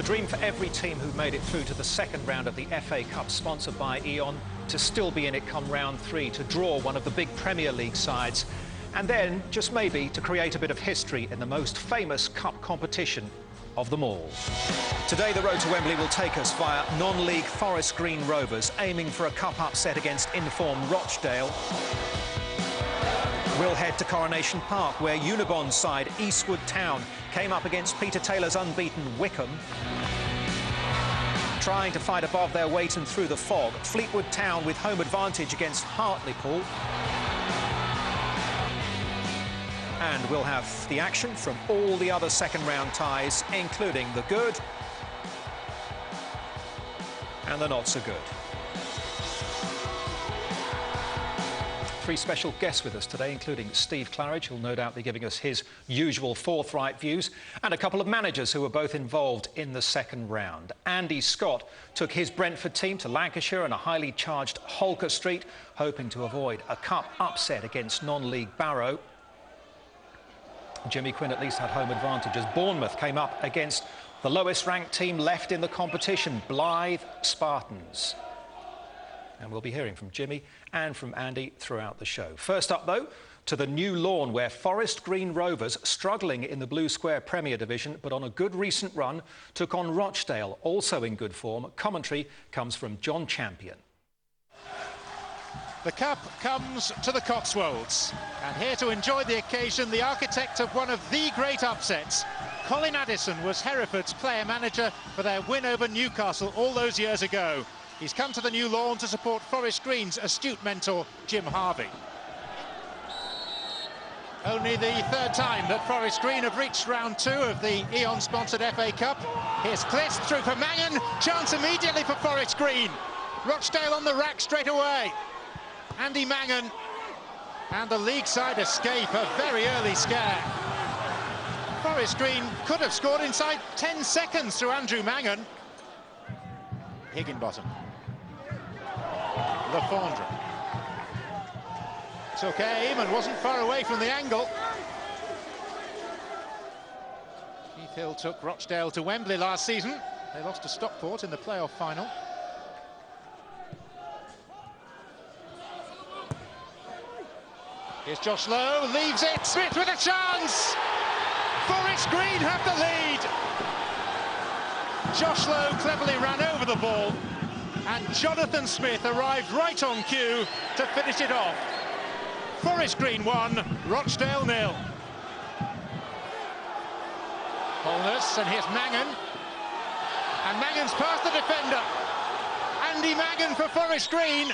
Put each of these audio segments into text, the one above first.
The dream for every team who made it through to the second round of the FA Cup, sponsored by E.ON, to still be in it come round 3, to draw one of the big Premier League sides, and then, just maybe, to create a bit of history in the most famous cup competition of them all. Today, the road to Wembley will take us via non-league Forest Green Rovers, aiming for a cup upset against informed Rochdale. We'll head to Coronation Park, where Unibon's side Eastwood Town came up against Peter Taylor's unbeaten Wickham. Trying to fight above their weight and through the fog, Fleetwood Town with home advantage against Hartlepool. And we'll have the action from all the other second-round ties, including the good and the not so good. 3 special guests with us today, including Steve Claridge, who'll no doubt be giving us his usual forthright views, and a couple of managers who were both involved in the second round. Andy Scott took his Brentford team to Lancashire and a highly charged Holker Street, hoping to avoid a cup upset against non-league Barrow. Jimmy Quinn at least had home advantage as Bournemouth came up against the lowest ranked team left in the competition, Blythe Spartans. And we'll be hearing from Jimmy and from Andy throughout the show. First up, though, to the New Lawn, where Forest Green Rovers, struggling in the Blue Square Premier Division, but on a good recent run, took on Rochdale, also in good form. Commentary comes from John Champion. The cup comes to the Cotswolds, and here to enjoy the occasion, the architect of one of the great upsets. Colin Addison was Hereford's player-manager for their win over Newcastle all those years ago. He's come to the New Lawn to support Forest Green's astute mentor, Jim Harvey. Only the 3rd time that Forest Green have reached round 2 of the E.ON-sponsored FA Cup. Here's Clist through for Mangan, chance immediately for Forest Green. Rochdale on the rack straight away. Andy Mangan, and the league side escape a very early scare. Forest Green could have scored inside 10 seconds through Andrew Mangan. Higginbottom. Lafondre. Took aim and wasn't far away from the angle. Keith Hill took Rochdale to Wembley last season. They lost to Stockport in the playoff final. Here's Josh Lowe, leaves it, Smith with a chance! Forest Green have the lead! Josh Lowe cleverly ran over the ball, and Jonathan Smith arrived right on cue to finish it off. Forest Green 1, Rochdale 0. Holness, and here's Mangan. And Mangan's past the defender. Andy Mangan for Forest Green.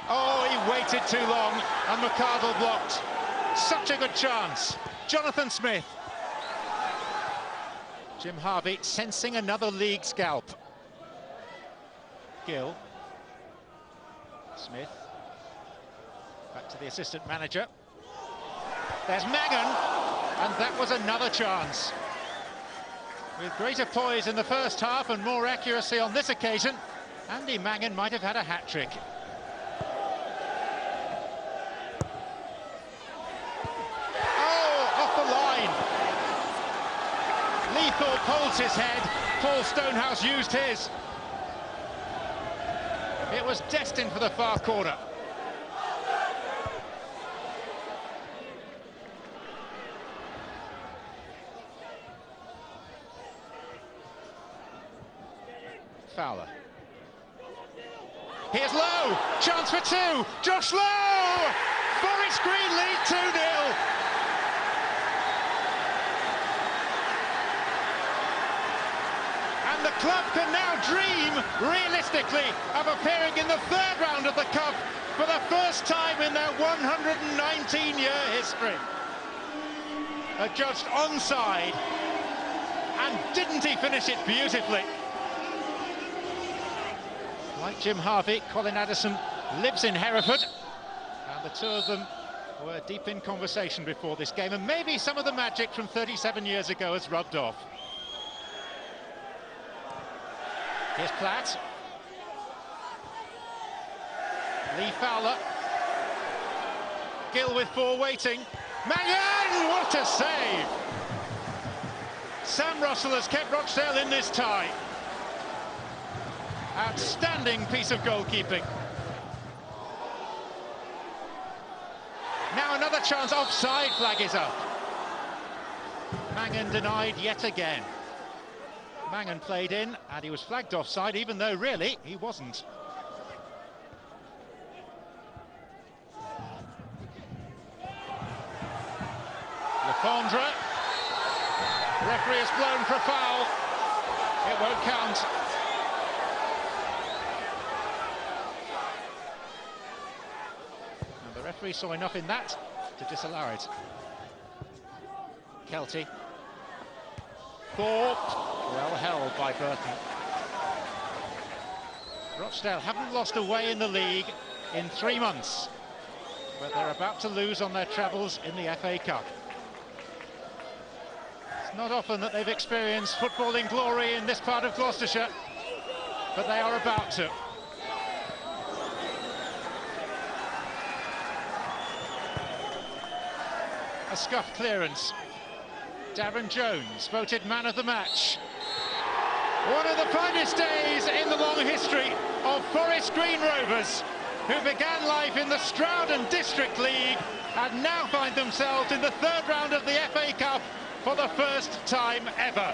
Oh, he waited too long, and McCardle blocked. Such a good chance. Jonathan Smith. Jim Harvey sensing another league scalp. Gill. Smith. Back to the assistant manager. There's Mangan, and that was another chance. With greater poise in the first half and more accuracy on this occasion, Andy Mangan might have had a hat-trick. Thorpe holds his head. Paul Stonehouse used his. It was destined for the far corner. Fowler. Here's Lowe. Chance for 2. Josh Lowe! Forest Green lead 2-0. And the club can now dream, realistically, of appearing in the 3rd round of the Cup for the first time in their 119-year history. Adjudged onside, and didn't he finish it beautifully? Like Jim Harvey, Colin Addison lives in Hereford, and the two of them were deep in conversation before this game, and maybe some of the magic from 37 years ago has rubbed off. Here's Platt. Lee Fowler. Gill with 4 waiting. Mangan! What a save! Sam Russell has kept Rochdale in this tie. Outstanding piece of goalkeeping. Now another chance, offside flag is up. Mangan denied yet again. Mangan played in and he was flagged offside, even though really he wasn't. Lefondre. Referee has blown for a foul. It won't count. And the referee saw enough in that to disallow it. Kelty. Thorpe, well held by Burton. Rochdale haven't lost away in the league in 3 months, but they're about to lose on their travels in the FA Cup. It's not often that they've experienced footballing glory in this part of Gloucestershire, but they are about to. A scuffed clearance. Darren Jones, voted man of the match. One of the finest days in the long history of Forest Green Rovers, who began life in the Stroud and District League and now find themselves in the third round of the FA Cup for the first time ever.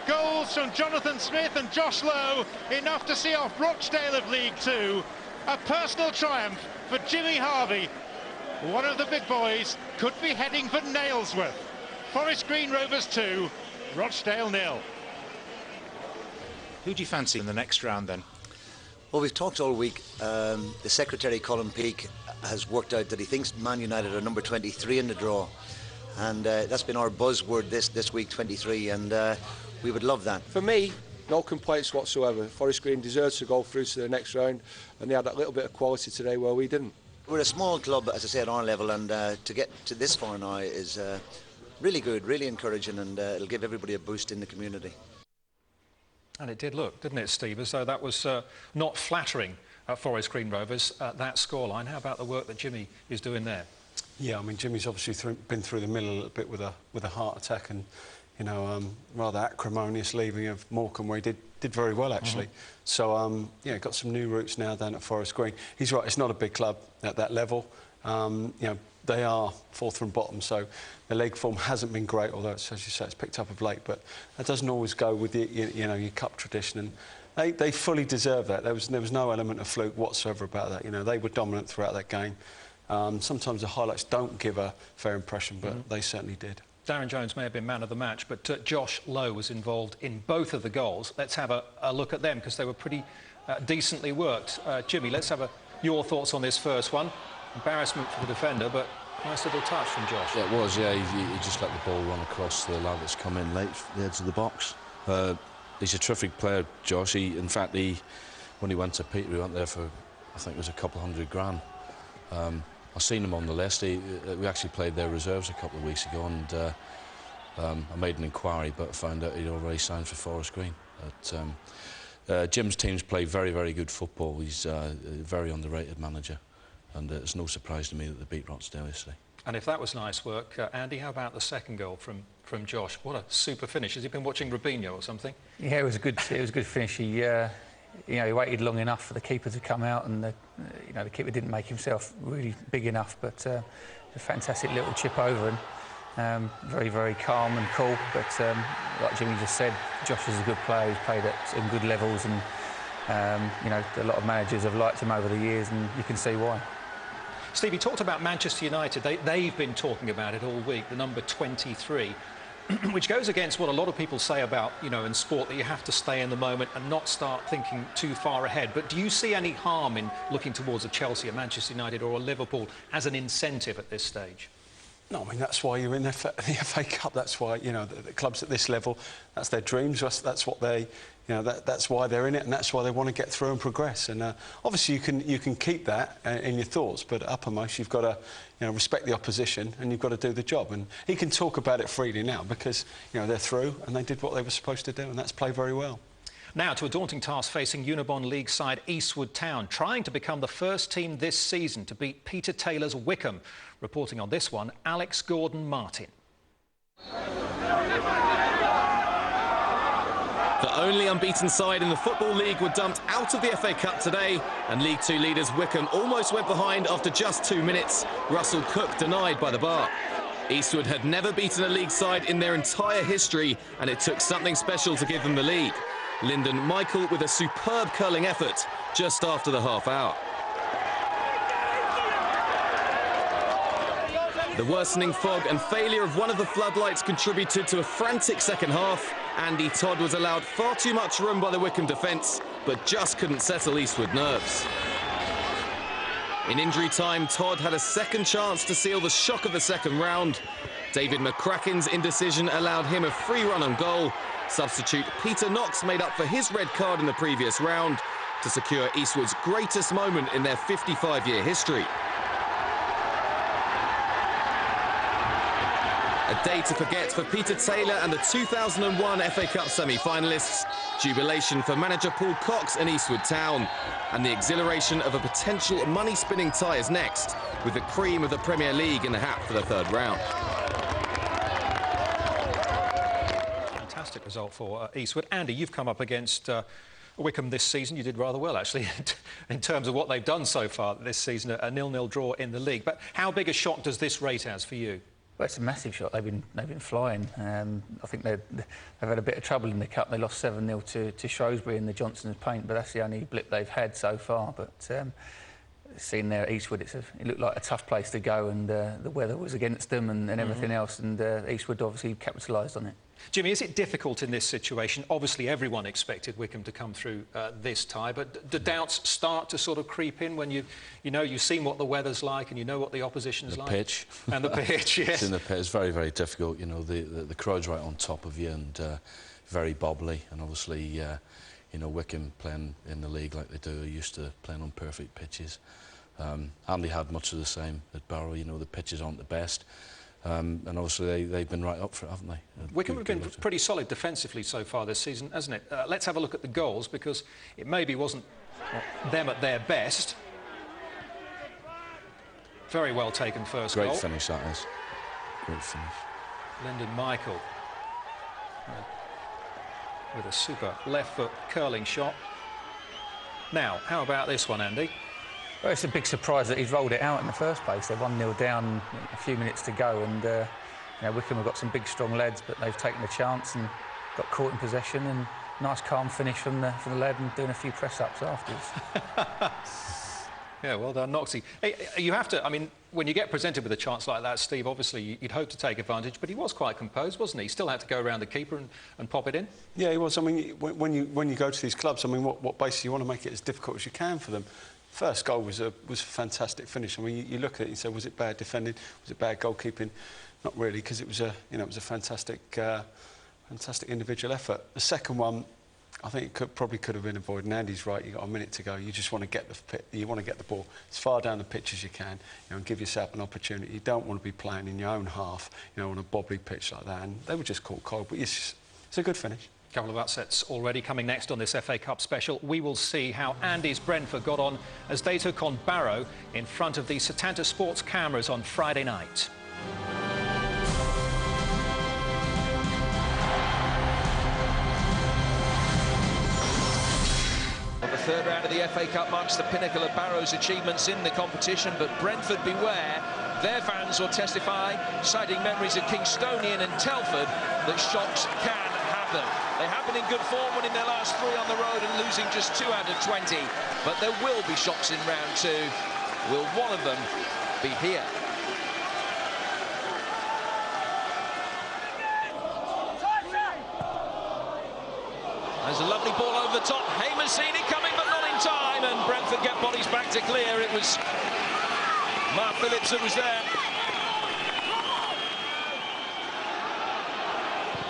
Goals from Jonathan Smith and Josh Lowe, enough to see off Rochdale of League Two. A personal triumph for Jimmy Harvey. One of the big boys could be heading for Nailsworth. Forest Green Rovers 2, Rochdale 0. Who do you fancy in the next round then? Well, we've talked all week. The secretary, Colin Peake, has worked out that he thinks Man United are number 23 in the draw. And that's been our buzzword this week, 23, and we would love that. For me, no complaints whatsoever. Forest Green deserves to go through to the next round, and they had that little bit of quality today where we didn't. We're a small club, as I say, at our level, and to get to this far now is really good, really encouraging, and it'll give everybody a boost in the community. And it did look, didn't it, Steve, as though that was not flattering Forest Green Rovers, that scoreline. How about the work that Jimmy is doing there? Yeah, I mean, Jimmy's obviously been through the middle a little bit with a heart attack, and you know, rather acrimonious leaving of Morecambe, where he did very well actually. So yeah, got some new roots now down at Forest Green. He's right; it's not a big club at that level. You know, they are fourth from bottom, so the leg form hasn't been great. Although, it's, as you say, it's picked up of late, but that doesn't always go with the, you know, your cup tradition. And they fully deserve that. There was no element of fluke whatsoever about that. You know, they were dominant throughout that game. Sometimes the highlights don't give a fair impression, but they certainly did. Darren Jones may have been man of the match, but Josh Lowe was involved in both of the goals. Let's have a look at them, because they were pretty decently worked. Jimmy, let's have your thoughts on this first one. Embarrassment for the defender, but nice little touch from Josh. Yeah, it was, yeah. He just let the ball run across the lad that's come in late, the edge of the box. He's a terrific player, Josh. In fact, when he went to Peter, he went there for, I think it was a couple $100 grand. I've seen him on the list. We actually played their reserves a couple of weeks ago, and I made an inquiry, but found out he'd already signed for Forest Green. But, Jim's teams play very, very good football. He's a very underrated manager, and it's no surprise to me that they beat Rochdale yesterday. And if that was nice work, Andy, how about the second goal from Josh? What a super finish. Has he been watching Rubinho or something? Yeah, it was a good finish. He, you know, he waited long enough for the keeper to come out, and you know, the keeper didn't make himself really big enough, but a fantastic little chip over, and very, very calm and cool. But like Jimmy just said, Josh is a good player. He's played at some good levels, and you know, a lot of managers have liked him over the years, and you can see why. Steve, you talked about Manchester United. They've been talking about it all week, the number 23, which goes against what a lot of people say about, you know, in sport, that you have to stay in the moment and not start thinking too far ahead. But do you see any harm in looking towards a Chelsea, a Manchester United or a Liverpool as an incentive at this stage? No, I mean, that's why you're in the FA Cup. That's why, you know, the clubs at this level, that's their dreams. That's what they, you know, that's why they're in it, and that's why they want to get through and progress. And obviously you can keep that in your thoughts, but uppermost you've got to, you know, respect the opposition, and you've got to do the job. And he can talk about it freely now because, you know, they're through and they did what they were supposed to do, and that's play very well. Now to a daunting task facing Unibond League side Eastwood Town, trying to become the first team this season to beat Peter Taylor's Wickham. Reporting on this one, Alex Gordon-Martin. The only unbeaten side in the Football League were dumped out of the FA Cup today, and League Two leaders Wycombe almost went behind after just 2 minutes. Russell Cook denied by the bar. Eastwood had never beaten a league side in their entire history, and it took something special to give them the lead. Lyndon Michael with a superb curling effort just after the half hour. The worsening fog and failure of one of the floodlights contributed to a frantic second half. Andy Todd was allowed far too much room by the Wycombe defence, but just couldn't settle Eastwood nerves. In injury time, Todd had a second chance to seal the shock of the second round. David McCracken's indecision allowed him a free run on goal. Substitute Peter Knox made up for his red card in the previous round to secure Eastwood's greatest moment in their 55-year history. A day to forget for Peter Taylor and the 2001 FA Cup semi-finalists, jubilation for manager Paul Cox and Eastwood Town, and the exhilaration of a potential money-spinning tie is next, with the cream of the Premier League in the hat for the third round. Fantastic result for Eastwood. Andy, you've come up against Wycombe this season. You did rather well, actually, in terms of what they've done so far this season, a 0-0 draw in the league. But how big a shock does this rate as for you? Well, it's a massive shot. They've been flying. I think they've had a bit of trouble in the cup. They lost 7-0 to Shrewsbury in the Johnson's Paint, but that's the only blip they've had so far. But seeing there at Eastwood, it looked like a tough place to go, and the weather was against them and everything else, and Eastwood obviously capitalised on it. Jimmy, is it difficult in this situation? Obviously, everyone expected Wycombe to come through this tie, but do doubts start to sort of creep in when you've seen what the weather's like and you know what the opposition's like? The pitch. And the pitch, yes. It's in the pitch. It's very, very difficult. You know, the crowd's right on top of you and very bobbly. And obviously, you know, Wycombe playing in the league like they do are used to playing on perfect pitches. Andy had much of the same at Barrow. You know, the pitches aren't the best. And obviously they've been right up for it, haven't they? Wycombe have been pretty solid defensively so far this season, hasn't it? Let's have a look at the goals, because it maybe wasn't them at their best. Very well taken first goal. Great finish, that is. Great finish. Lyndon Michael with a super left foot curling shot. Now, how about this one, Andy? Well, it's a big surprise that he's rolled it out in the first place. They're 1-0 down, a few minutes to go, and you know, Wycombe have got some big, strong lads, but they've taken the chance and got caught in possession. And nice, calm finish from the lad, and doing a few press-ups afterwards. Yeah, well done, Noxie. Hey, you have to. I mean, when you get presented with a chance like that, Steve, obviously you'd hope to take advantage, but he was quite composed, wasn't he? He still had to go around the keeper and pop it in. Yeah, he was. I mean, when you go to these clubs, I mean, what basically you want to make it as difficult as you can for them. First goal was a fantastic finish. I mean, you look at it and say, was it bad defending? Was it bad goalkeeping? Not really, because it was a fantastic individual effort. The second one, I think it probably could have been avoided. And Andy's right. You got a minute to go. You just want to get the ball as far down the pitch as you can, and give yourself an opportunity. You don't want to be playing in your own half, on a bobbly pitch like that. And they were just caught cold. But it's a good finish. Couple of upsets already coming next on this FA Cup special. We will see how Andy's Brentford got on as they took on Barrow in front of the Setanta Sports cameras on Friday night. Well, the third round of the FA Cup marks the pinnacle of Barrow's achievements in the competition, but Brentford beware. Their fans will testify, citing memories of Kingstonian and Telford, that shocks can happen. They have been in good form, winning their last 3 on the road and losing just 2 out of 20. But there will be shocks in round 2. Will one of them be here? There's a lovely ball over the top. Hamer's seen it coming, but not in time. And Brentford get bodies back to clear. It was Mark Phillips that was there.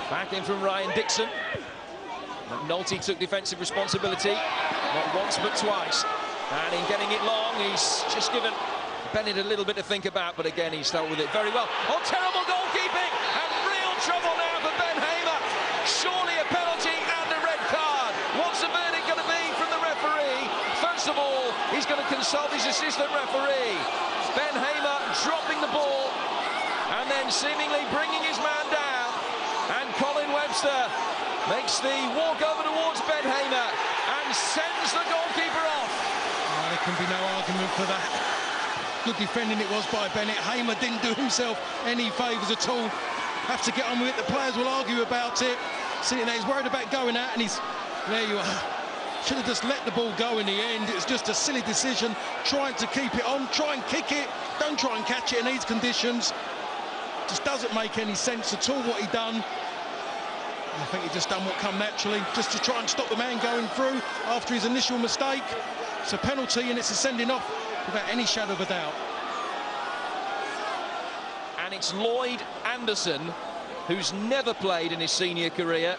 Back in from Ryan Dixon. McNulty took defensive responsibility, not once but twice. And in getting it long, he's just given Bennett a little bit to think about, but again, he's dealt with it very well. Oh, terrible goalkeeping! And real trouble now for Ben Hamer. Surely a penalty and a red card. What's the verdict going to be from the referee? First of all, he's going to consult his assistant referee. Ben Hamer dropping the ball and then seemingly bringing his man down. And Colin Webster makes the walk over to Ben Hamer and sends the goalkeeper off. There can be no argument for that. Good defending it was by Bennett. Hamer didn't do himself any favours at all. Have to get on with it. The players will argue about it. Sitting there, he's worried about going out, and there you are. Should have just let the ball go in the end. It was just a silly decision, trying to keep it on, try and kick it. Don't try and catch it in these conditions. Just doesn't make any sense at all what he done. I think he just done what come naturally, just to try and stop the man going through after his initial mistake. It's a penalty and it's a sending off without any shadow of a doubt. And it's Lloyd Anderson, who's never played in his senior career.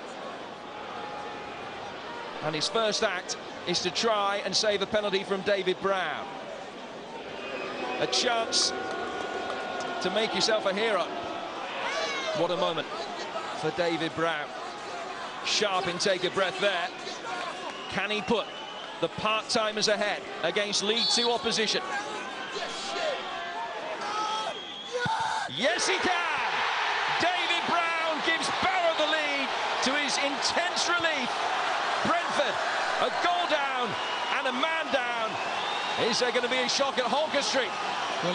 And his first act is to try and save a penalty from David Brown. A chance to make yourself a hero. What a moment for David Brown. Sharp intake of breath there. Can he put the part-timers ahead against League Two opposition? Yes, he can! David Brown gives Barrow the lead to his intense relief. Brentford, a goal down and a man down. Is there going to be a shock at Holker Street? Well,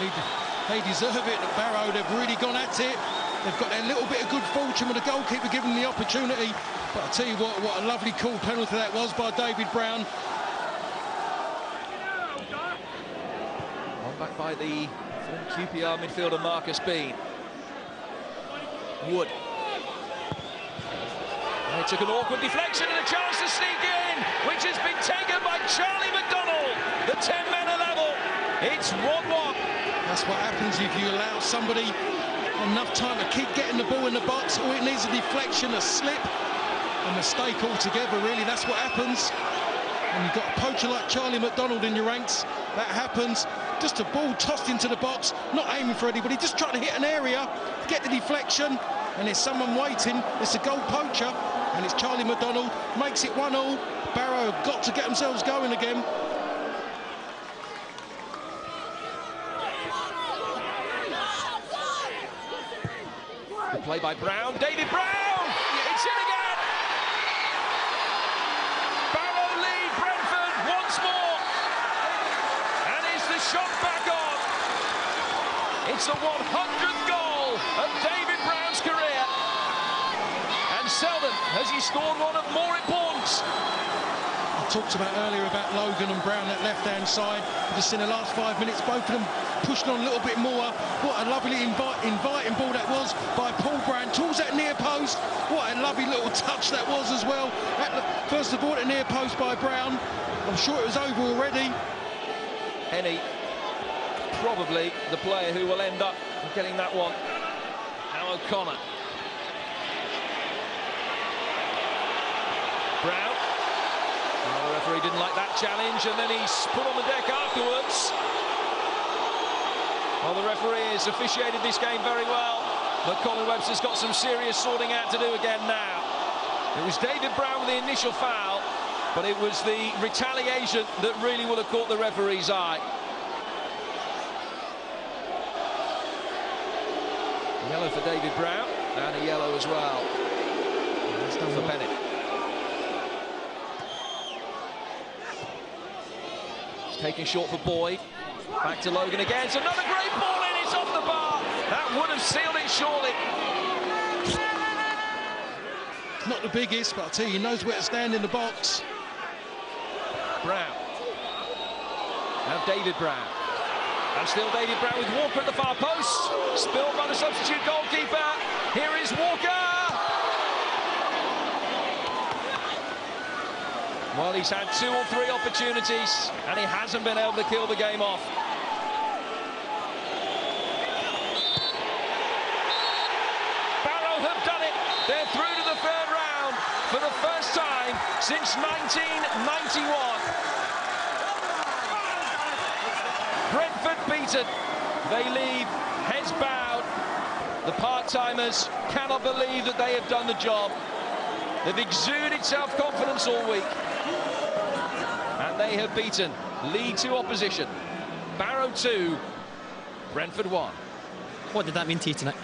they deserve it. Barrow, they've really gone at it. They've got their little bit of good fortune with the goalkeeper giving them the opportunity. But I'll tell you what a lovely cool penalty that was by David Brown. On back by the QPR midfielder Marcus Bean. Wood. They took an awkward deflection and a chance to sneak in, which has been taken by Charlie McDonald. The 10 men are level. It's 1-1. That's what happens if you allow somebody enough time to keep getting the ball in the box. All it needs is a deflection, a slip, a mistake altogether, really. That's what happens. And you've got a poacher like Charlie McDonald in your ranks. That happens. Just a ball tossed into the box, not aiming for anybody, just trying to hit an area, get the deflection, and there's someone waiting. It's a goal poacher, and it's Charlie McDonald. Makes it 1-1. Barrow have got to get themselves going again. Good play by Brown. David Brown! It's in again! Barrow lead Brentford once more. And is the shot back on? It's the 100th goal of David Brown's career. And seldom has he scored one of more importance. I talked about earlier about Logan and Brown at left-hand side. Just in the last 5 minutes, both of them pushed on a little bit more. What a lovely inviting ball that was by Paul Brown towards that near post. What a lovely little touch that was as well. First of all, at the near post by Brown. I'm sure it was over already. Henny, probably the player who will end up getting that one. Now O'Connor. Brown. Well, the referee didn't like that challenge, and then he's put on the deck afterwards. Well, the referee has officiated this game very well, but Colin Webster's got some serious sorting out to do again now. It was David Brown with the initial foul, but it was the retaliation that really will have caught the referee's eye. Yellow for David Brown, and a yellow as well for Bennett. It's taken short for Boyd. Back to Logan again. It's another great ball in. It's off the bar. That would have sealed it surely. Not the biggest, but I'll tell you, he knows where to stand in the box. Brown. Now David Brown. And still David Brown with Walker at the far post. Spilled by the substitute goalkeeper. Here is Walker. Well, he's had 2 or 3 opportunities, and he hasn't been able to kill the game off. Barrow have done it. They're through to the 3rd round for the first time since 1991. Brentford beaten. They leave heads bowed. The part-timers cannot believe that they have done the job. They've exuded self-confidence all week. And they have beaten League Two opposition. Barrow 2, Brentford 1. What did that mean to you tonight?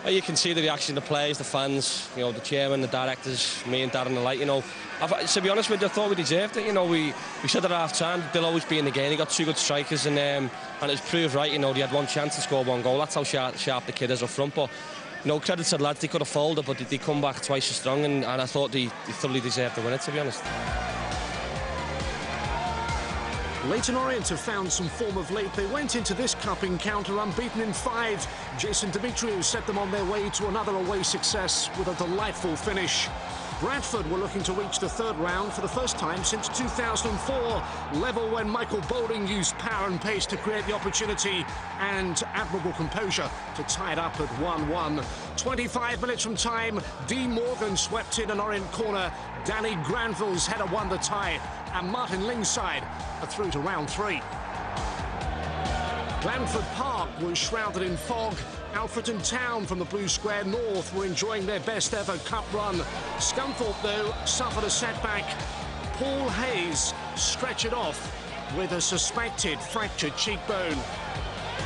You can see the reaction of the players, the fans, you know, the chairman, the directors, me and Darren alike, you know. To be honest with you, I thought we deserved it, you know. We said at half-time they'll always be in the game. They got two good strikers and it was proved right, you know. They had one chance to score one goal. That's how sharp the kid is up front. But, you know, credit to the lads, they could have folded, but they come back twice as strong and I thought they thoroughly deserved to win it, to be honest. Leyton Orient have found some form of lead. They went into this cup encounter unbeaten in 5. Jason Dimitriou set them on their way to another away success with a delightful finish. Bradford were looking to reach the third round for the first time since 2004. Level when Michael Boulding used power and pace to create the opportunity and admirable composure to tie it up at 1-1. 25 minutes from time, D. Morgan swept in an Orient corner. Danny Granville's header won the tie and Martin Lingside are through to round 3. Glanford Park was shrouded in fog. Alfreton Town from the Blue Square North were enjoying their best ever cup run. Scunthorpe, though, suffered a setback. Paul Hayes stretched it off with a suspected fractured cheekbone.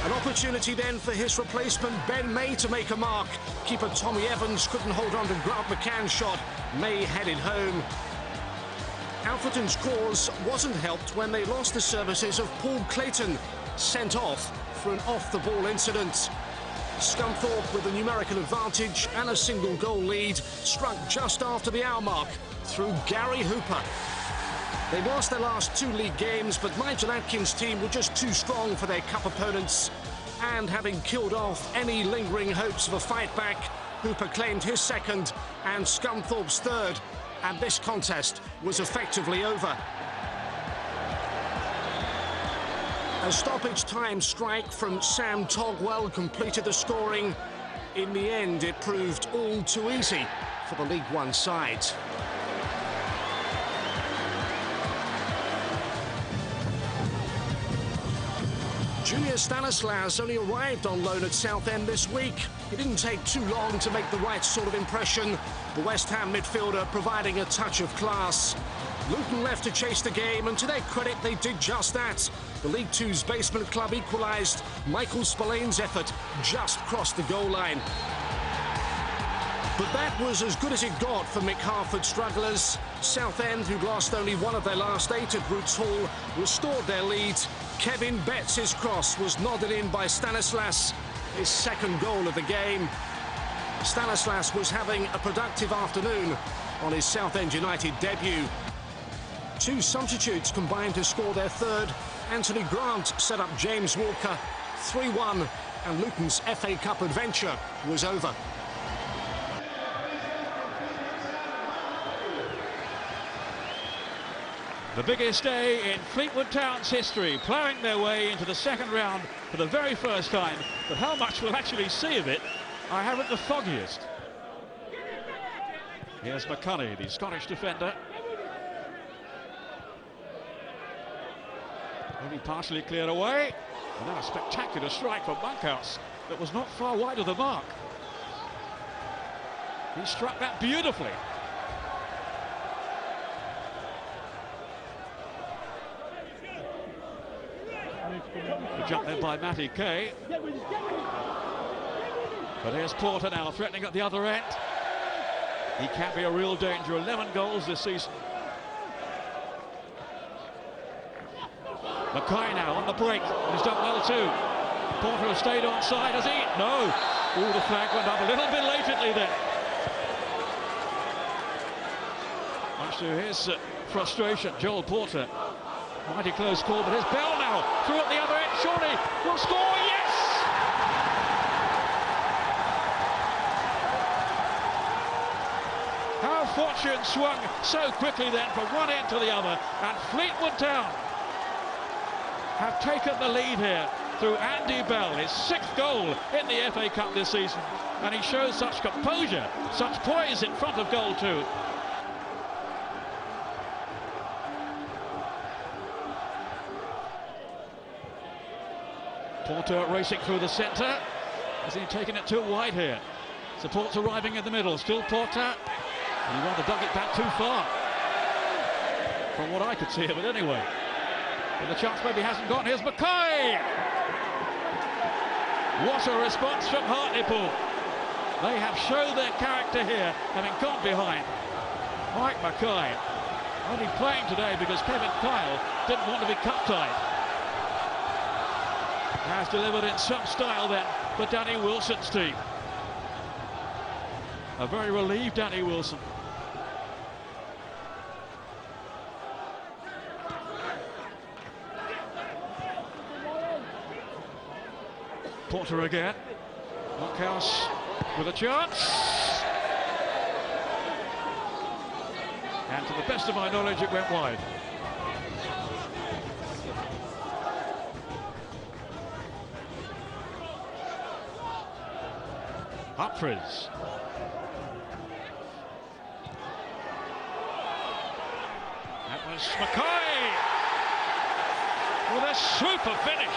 An opportunity then for his replacement, Ben May, to make a mark. Keeper Tommy Evans couldn't hold on to Grant McCann's shot. May headed home. Alfreton's cause wasn't helped when they lost the services of Paul Clayton, sent off for an off-the-ball incident. Scunthorpe, with a numerical advantage and a single goal lead, struck just after the hour mark through Gary Hooper. They lost their last 2 league games, but Nigel Atkins' team were just too strong for their cup opponents. And having killed off any lingering hopes of a fight back, Hooper claimed his second and Scunthorpe's third, and this contest was effectively over. A stoppage time strike from Sam Togwell completed the scoring. In the end, it proved all too easy for the League One side. Junior Stanislas only arrived on loan at Southend this week. It didn't take too long to make the right sort of impression. The West Ham midfielder providing a touch of class. Luton left to chase the game, and to their credit, they did just that. The League Two's basement club equalised. Michael Spillane's effort just crossed the goal line. But that was as good as it got for Mick Harford strugglers. Southend, who'd lost only one of their last 8 at Roots Hall, restored their lead. Kevin Betts' cross was nodded in by Stanislas, his second goal of the game. Stanislas was having a productive afternoon on his Southend United debut. 2 substitutes combined to score their third. Anthony Grant set up James Walker. 3-1, and Luton's FA Cup adventure was over. The biggest day in Fleetwood Town's history, ploughing their way into the second round for the very first time. But how much we'll actually see of it, I haven't the foggiest. Here's McCulley, the Scottish defender. Only partially cleared away. And then a spectacular strike from Monkhouse that was not far wide of the mark. He struck that beautifully. The jump then by Matty Kay. But here's Porter now threatening at the other end. He can be a real danger. 11 goals this season. Mackay now on the break. He's done well too. Porter has stayed on side, has he? No. Oh, the flag went up a little bit latently there. Much to his frustration, Joel Porter. Mighty close call, but here's Bell now. Through at the other end, Shawnee will score, yes! How fortune swung so quickly then from one end to the other, and Fleetwood Town have taken the lead here through Andy Bell, his 6th goal in the FA Cup this season, and he shows such composure, such poise in front of goal too. Porter racing through the centre. Has he taken it too wide here? Support's arriving in the middle. Still Porter. He rather dug it back too far, from what I could see of it anyway. But the chance maybe hasn't gone. Here's Mackay. What a response from Hartlepool. They have shown their character here, having gone behind. Mike Mackay only playing today because Kevin Kyle didn't want to be cup-tied. Has delivered in some style then for Danny Wilson's team. A very relieved Danny Wilson. Porter again. Monkhouse with a chance. And to the best of my knowledge, it went wide. Humphries. That was Mackay with a super finish.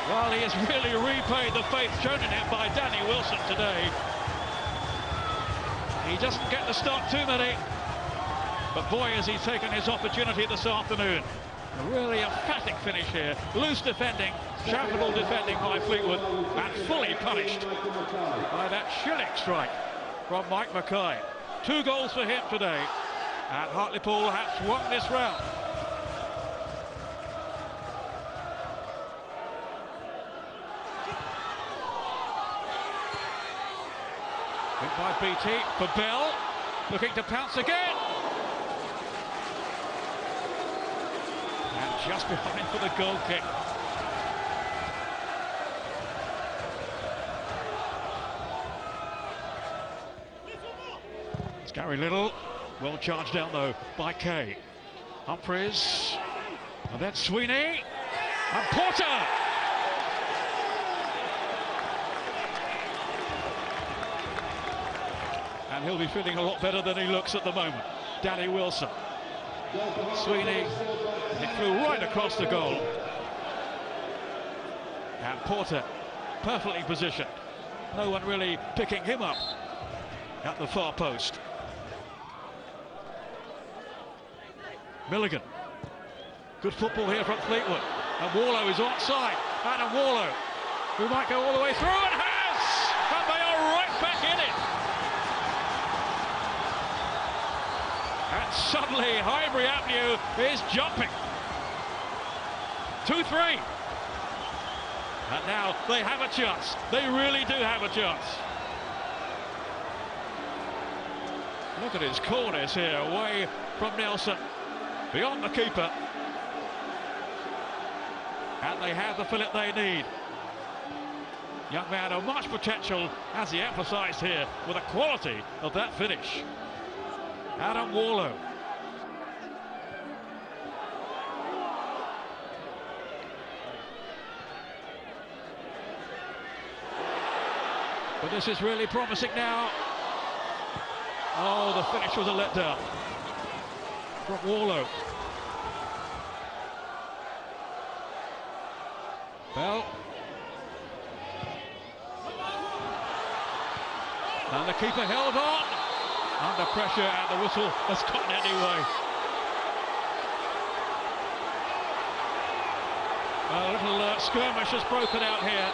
Well, he has really repaid the faith shown in him by Danny Wilson today. He doesn't get to start too many, but boy, has he taken his opportunity this afternoon. A really emphatic finish here. Loose defending, charitable defending by Fleetwood, and fully punished by that shilling strike from Mike Mackay. 2 goals for him today, and Hartlepool has won this round. Hit by BT for Bell, looking to pounce again. And just behind for the goal kick. It's Gary Little, well charged down though by Kay. Humphries, and then Sweeney, and Porter. And he'll be feeling a lot better than he looks at the moment. Danny Wilson. Sweeney, it flew right across the goal. And Porter, perfectly positioned. No one really picking him up at the far post. Milligan. Good football here from Fleetwood. And Warlow is onside. Adam Warlow, who might go all the way through, and has! And they are right back in it. And suddenly Highbury Avenue is jumping. 2-3. And now they have a chance. They really do have a chance. Look at his corners here, away from Nelson, beyond the keeper. And they have the fillet they need. Young man of much potential, as he emphasised here, with the quality of that finish. Adam Warlow. But this is really promising now. Oh, the finish was a letdown from Warlow. Bell. And the keeper held on. Under pressure, and the whistle has gone anyway. A little skirmish has broken out here.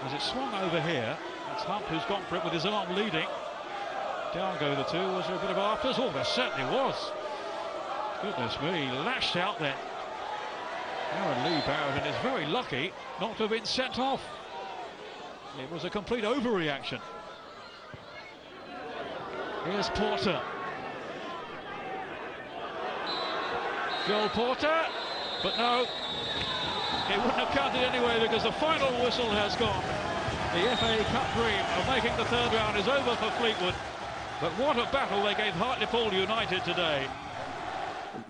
As it swung over here, that's Hump who's gone for it with his arm leading. Down go the two. Was there a bit of afters? Oh, there certainly was. Goodness me, lashed out there. Aaron Lee Barrett is very lucky not to have been sent off. It was a complete overreaction. Here's Porter. Joel Porter, but no, it wouldn't have counted anyway because the final whistle has gone. The FA Cup dream of making the third round is over for Fleetwood. But what a battle they gave Hartlepool United today.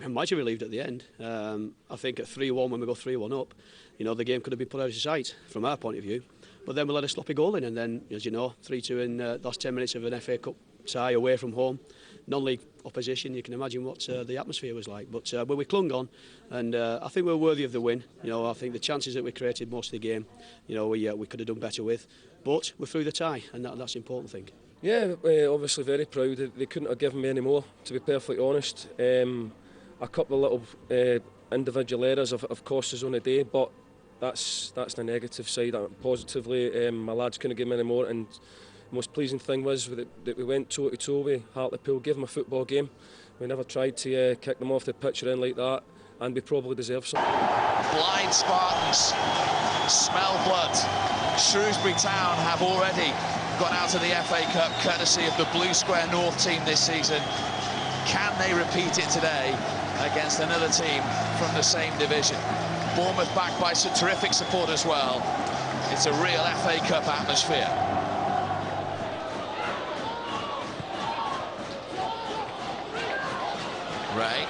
I'm much relieved at the end. I think at 3-1, when we go 3-1 up, you know, the game could have been put out of sight from our point of view. But then we let a sloppy goal in, and then, as you know, 3-2 in the last 10 minutes of an FA Cup tie away from home. Non-league opposition, you can imagine what the atmosphere was like. But we clung on, and I think we're worthy of the win. You know, I think the chances that we created most of the game, you know, we could have done better with. But we're through the tie, and that's the important thing. Yeah, obviously very proud. They couldn't have given me any more, to be perfectly honest. A couple of little individual errors have cost us on the day, but that's the negative side. Positively, my lads couldn't give me any more, and the most pleasing thing was that we went toe to toe with Hartlepool, gave them a football game. We never tried to kick them off the pitch or anything like that, and we probably deserve something. Blind Spartans smell blood. Shrewsbury Town have already gone out of the FA Cup courtesy of the Blue Square North team this season. Can they repeat it today against another team from the same division? Bournemouth backed by some terrific support as well. It's a real FA Cup atmosphere. Ray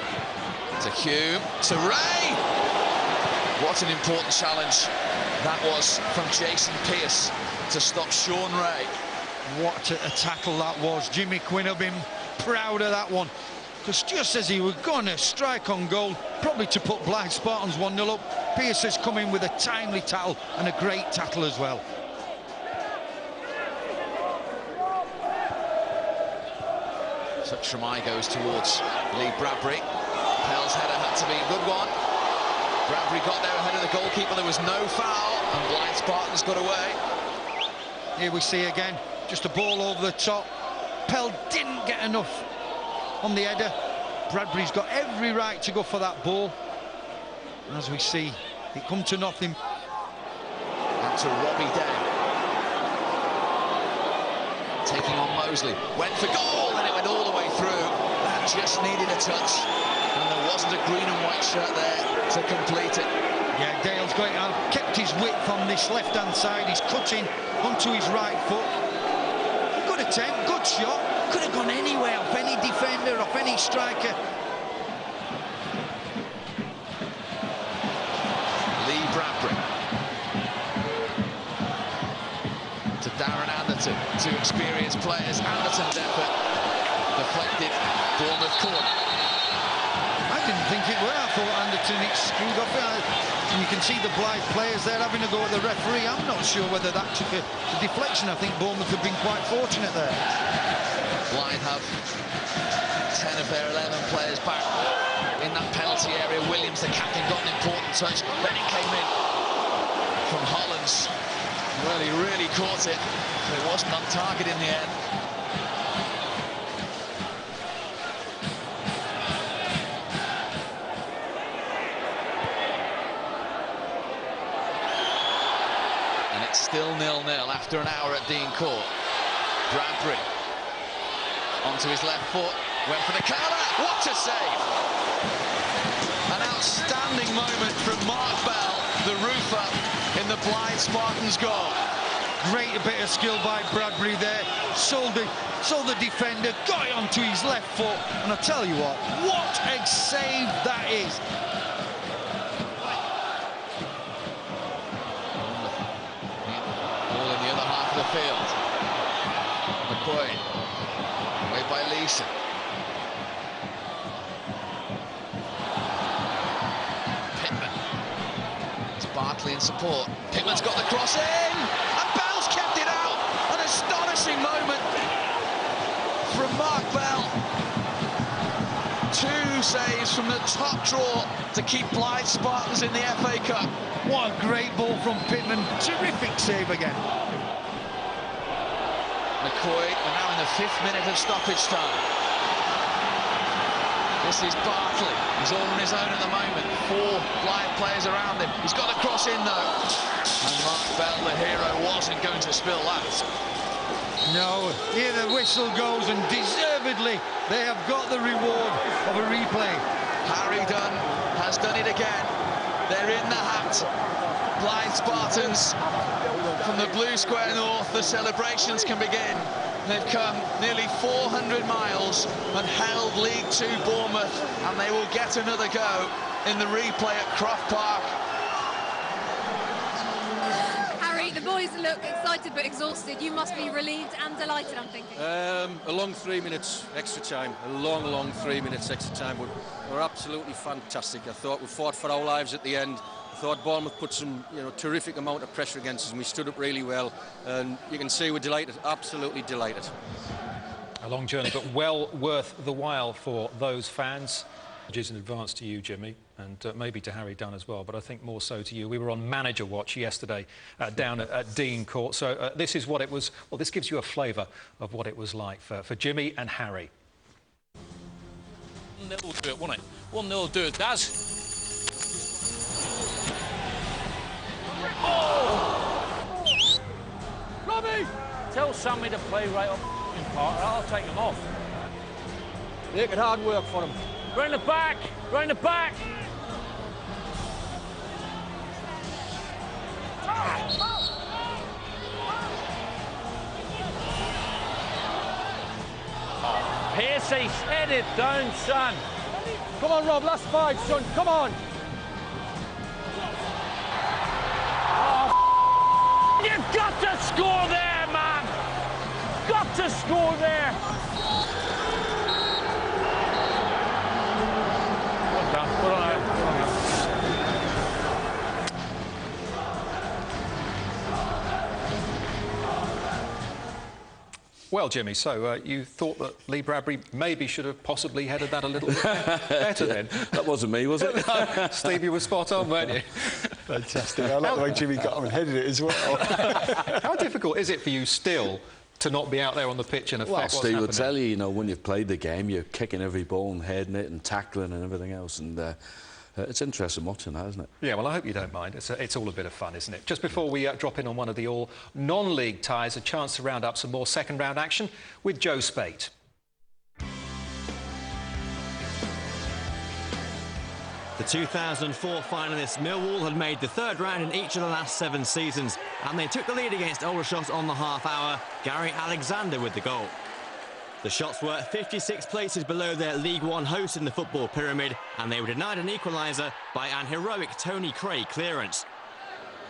to Hume to Ray. What an important challenge that was from Jason Pearce to stop Sean Ray. What a tackle that was. Jimmy Quinn have been proud of that one, because just as he was going to strike on goal, probably to put Blythe Spartans 1-0 up, Pearce has come in with a timely tackle and a great tackle as well. So Tremai goes towards Lee Bradbury. Pell's header had to be a good one. Bradbury got there ahead of the goalkeeper. There was no foul, and Blythe Spartans got away. Here we see again, just a ball over the top. Pell didn't get enough on the header. Bradbury's got every right to go for that ball. As we see, it come to nothing. And to Robbie Day. Taking on Mosley. Went for goal, and it went all the way through. That just needed a touch. And there wasn't a green and white shirt there to complete it. Yeah, Dale's going out, kept his width on this left-hand side. He's cutting onto his right foot. Good attempt, good shot. Could have gone anywhere, off any defender, off any striker. Lee Bradbury. To Darren Anderton, two experienced players. Anderton's effort deflected. Bournemouth corner. I didn't think it were. I thought Anderton it screwed off. And you can see the Blythe players there having a go at the referee. I'm not sure whether that took a deflection. I think Bournemouth have been quite fortunate there. Blythe have 10 of their 11 players back in that penalty area. Williams, the captain, got an important touch. Then it came in from Hollands. Well, he really caught it, but it wasn't on target in the end. And it's still 0-0 after an hour at Dean Court. Bradbury onto his left foot, went for the curler. What a save! An outstanding moment from Mark Bell, the roofer, in the Blythe Spartans goal. Great bit of skill by Bradbury there. Sold the defender, got it onto his left foot, and I tell you what a save that is. Ball in the other half of the field. McQuaid, away by Leeson. Bartley in support. Pittman's got the cross in, and Bell's kept it out. An astonishing moment from Mark Bell. Two saves from the top draw to keep Blythe Spartans in the FA Cup. What a great ball from Pittman. Terrific save again. McCoy, we're now in the 5th minute of stoppage time. This is Bartley. He's all on his own at the moment. 4 Blythe players around him. He's got a cross in, though. And Mark Bell, the hero, wasn't going to spill that. No, here the whistle goes, and deservedly they have got the reward of a replay. Harry Dunn has done it again. They're in the hat. Blythe Spartans from the Blue Square North. The celebrations can begin. They've come nearly 400 miles and held League 2 Bournemouth, and they will get another go in the replay at Croft Park. Harry, the boys look excited but exhausted. You must be relieved and delighted, I'm thinking. A long 3 minutes extra time, a long 3 minutes extra time. We're absolutely fantastic. I thought we fought for our lives at the end. I thought Bournemouth put some, terrific amount of pressure against us, and we stood up really well. And you can see we're delighted, absolutely delighted. A long journey, but well worth the while for those fans. Apologies in advance to you, Jimmy. and maybe to Harry Dunn as well, but I think more so to you. We were on manager watch yesterday down at Dean Court, so this is what it was. Well, this gives you a flavour of what it was like for Jimmy and Harry. 1-0 will do it, won't it? 1-0 will do it, Daz. Oh! Robbie! Tell Sammy to play right up in part, I'll take him off. Make it hard work for him. Round the back! Round the back! Piercy, head it down, son. Come on, Rob, last 5, son, come on. Oh, you've got to score there, man. Got to score there. Well done. Well done. Well, Jimmy, so you thought that Lee Bradbury maybe should have possibly headed that a little bit better then? That wasn't me, was it? No, Steve, you were spot on, weren't you? Fantastic. I like the way Jimmy got up and headed it as well. How difficult is it for you still to not be out there on the pitch and affect what's happening? Well, Steve will tell you, you know, when you've played the game, you're kicking every ball and heading it and tackling and everything else, and it's interesting watching that, isn't it? Yeah, well, I hope you don't mind. It's all a bit of fun, isn't it? Just before we drop in on one of the all non-league ties, a chance to round up some more second-round action with Joe Spate. The 2004 finalists Millwall had made the third round in each of the last 7 seasons, and they took the lead against Aldershot on the half hour. Gary Alexander with the goal. The shots were 56 places below their League One host in the football pyramid, and they were denied an equaliser by an heroic Tony Cray clearance.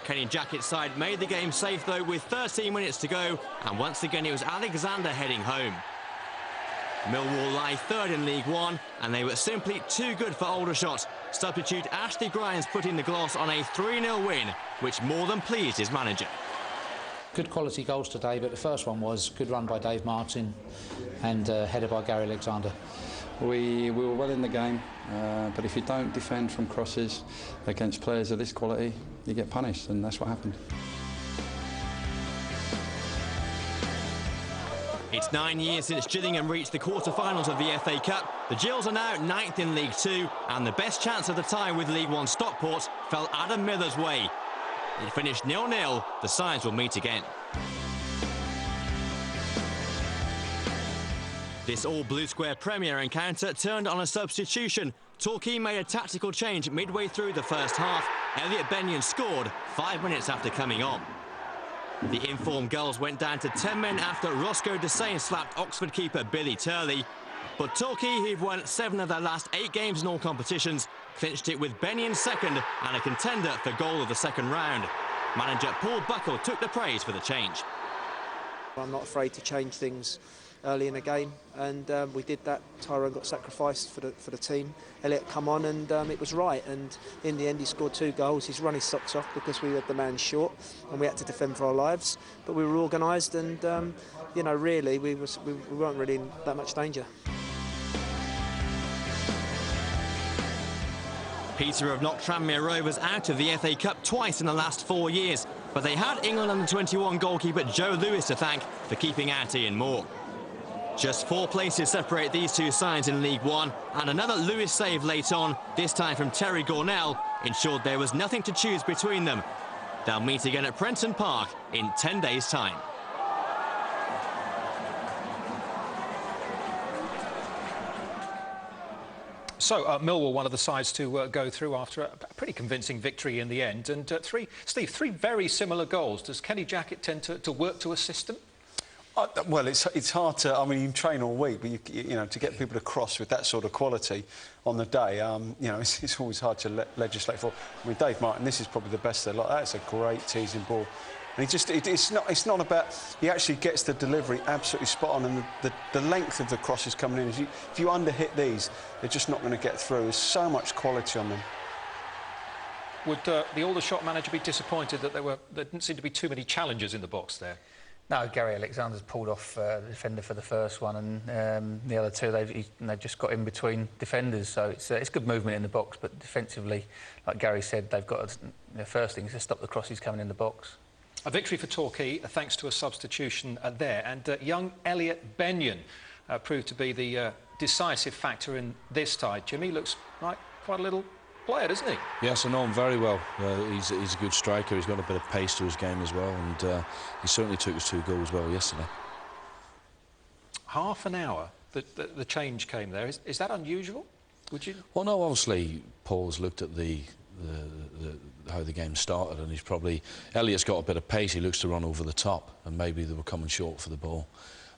Kenny Jackett's side made the game safe though with 13 minutes to go, and once again it was Alexander heading home. Millwall lie third in League One, and they were simply too good for Aldershot. Substitute Ashley Grimes putting the gloss on a 3-0 win, which more than pleased his manager. Good quality goals today, but the first one was good run by Dave Martin and headed by Gary Alexander. We were well in the game, but if you don't defend from crosses against players of this quality, you get punished, and that's what happened. It's 9 years since Gillingham reached the quarter-finals of the FA Cup. The Gills are now 9th in League Two, and the best chance of the tie with League One Stockport fell Adam Miller's way. It finished 0-0. The sides will meet again. This all-blue square Premier encounter turned on a substitution. Torquay made a tactical change midway through the first half. Elliot Benyon scored 5 minutes after coming on. The informed goals went down to 10 men after Roscoe Desain slapped Oxford keeper Billy Turley. But Torquay, who've won 7 of their last 8 games in all competitions, clinched it with Benyon second and a contender for goal of the second round. Manager Paul Buckle took the praise for the change. I'm not afraid to change things early in the game, and we did that. Tyrone got sacrificed for the team. Elliot come on, and it was right. And in the end, he scored 2 goals. He's run his socks off because we had the man short, and we had to defend for our lives. But we were organised, and you know, really, we weren't really in that much danger. Peter have knocked Tranmere Rovers out of the FA Cup twice in the last 4 years, but they had England under-21 goalkeeper Joe Lewis to thank for keeping out Ian Moore. Just 4 places separate these two sides in League One, and another Lewis save late on, this time from Terry Gornell, ensured there was nothing to choose between them. They'll meet again at Prenton Park in 10 days' time. So, Millwall, one of the sides to go through after a pretty convincing victory in the end. And three very similar goals. Does Kenny Jackett tend to work to a system? Well, it's hard to... I mean, you train all week, but, you know, to get people to cross with that sort of quality on the day, you know, it's always hard to legislate for. I mean, Dave Martin, this is probably the best there. Like, that's a great teasing ball. And it's not about... He actually gets the delivery absolutely spot on, and the length of the crosses coming in. If you underhit these, they're just not going to get through. There's so much quality on them. Would the Aldershot manager be disappointed that there didn't seem to be too many challenges in the box there? No, Gary Alexander's pulled off the defender for the first one, and the other two, they've just got in between defenders. So it's good movement in the box, but defensively, like Gary said, they've got to, the first thing is to stop the crosses coming in the box. A victory for Torquay, thanks to a substitution there. And young Elliot Benyon proved to be the decisive factor in this tie. Jimmy looks like quite a little player, doesn't he? Yes, I know him very well. He's a good striker. He's got a bit of pace to his game as well, and he certainly took his 2 goals well yesterday. Half an hour that the change came there. Is that unusual? Would you? Well, no. Obviously, Paul's looked at how the game started, and he's probably Elliot's got a bit of pace. He looks to run over the top, and maybe they were coming short for the ball.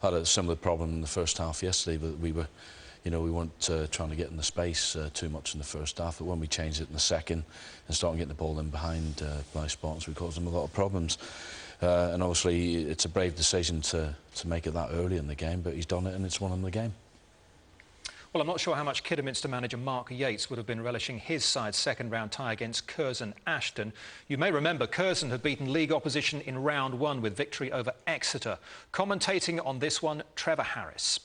Had a similar problem in the first half yesterday, but we weren't trying to get in the space too much in the first half. But when we changed it in the second and started getting the ball in behind blind spots, we caused them a lot of problems. And obviously, it's a brave decision to make it that early in the game, but he's done it, and it's won him the game. Well, I'm not sure how much Kidderminster manager Mark Yates would have been relishing his side's second-round tie against Curzon Ashton. You may remember Curzon had beaten league opposition in round 1 with victory over Exeter. Commentating on this one, Trevor Harris.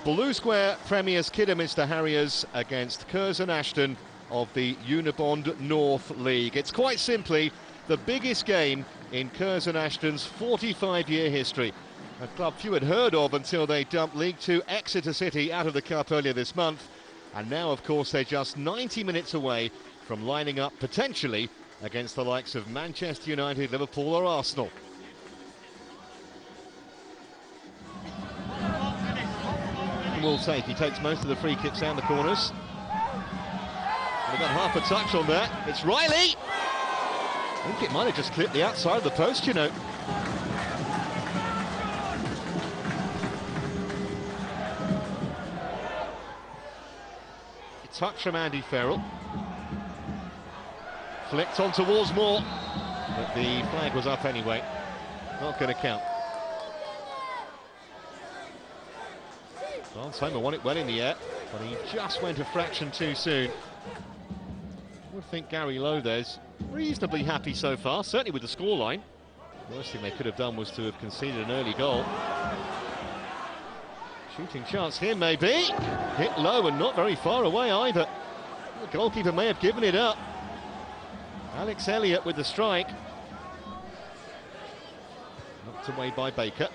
Blue Square Premiers Kidderminster Harriers against Curzon Ashton of the Unibond North League. It's quite simply the biggest game in Curzon Ashton's 45-year history. A club few had heard of until they dumped League 2 Exeter City out of the Cup earlier this month. And now, of course, they're just 90 minutes away from lining up potentially against the likes of Manchester United, Liverpool or Arsenal. Will take. He takes most of the free kicks down the corners. They've got half a touch on that. It's Riley! I think it might have just clipped the outside of the post, you know. A touch from Andy Farrell. Flicked on towards Moore, but the flag was up anyway. Not going to count. Lance Homer won it well in the air, but he just went a fraction too soon. I would think Gary Lowe there's reasonably happy so far, certainly with the scoreline. The worst thing they could have done was to have conceded an early goal. Shooting chance here maybe. Hit low and not very far away either. The goalkeeper may have given it up. Alex Elliott with the strike. Knocked away by Baker.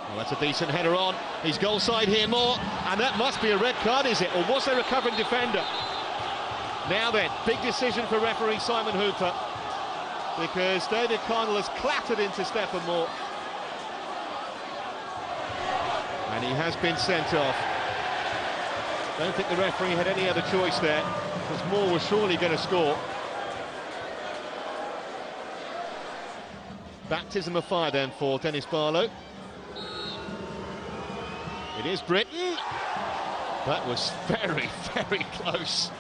Well, that's a decent header on. He's goal side here more, and that must be a red card, is it? Or was there a covering defender? Now then, big decision for referee Simon Hooper, because David Carnell has clattered into Stephen Moore. And he has been sent off. Don't think the referee had any other choice there, because Moore was surely going to score. Baptism of fire then for Dennis Barlow. It is Britton. That was very, very close.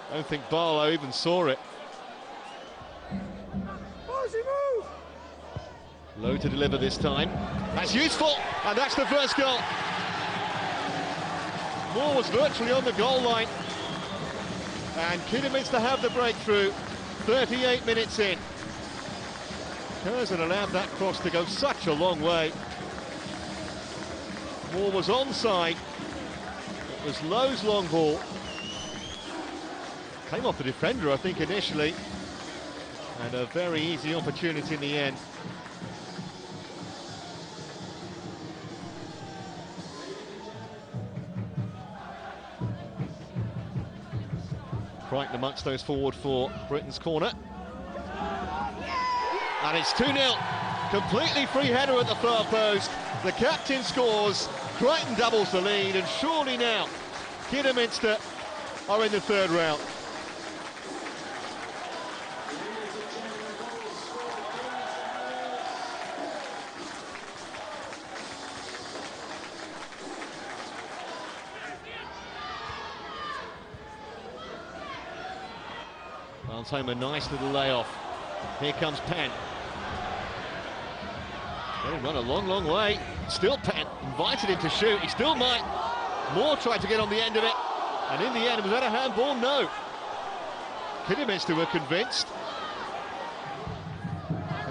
I don't think Barlow even saw it. Low to deliver this time. That's useful, and that's the first goal. Moore was virtually on the goal line. And Kidderminster have the breakthrough 38 minutes in. Curzon allowed that cross to go such a long way. Moore was onside. It was Lowe's long ball. Came off the defender, I think, initially. And a very easy opportunity in the end. Brighton amongst those forward for Britain's corner. And it's 2-0. Completely free header at the far post. The captain scores. Brighton doubles the lead, and surely now Kidderminster are in the third round. Lance Homer, nice little layoff. Here comes Penn. Let him run a long, long way. Still Penn, invited him to shoot. He still might. Moore tried to get on the end of it. And in the end, was that a handball? No. Kidderminster were convinced.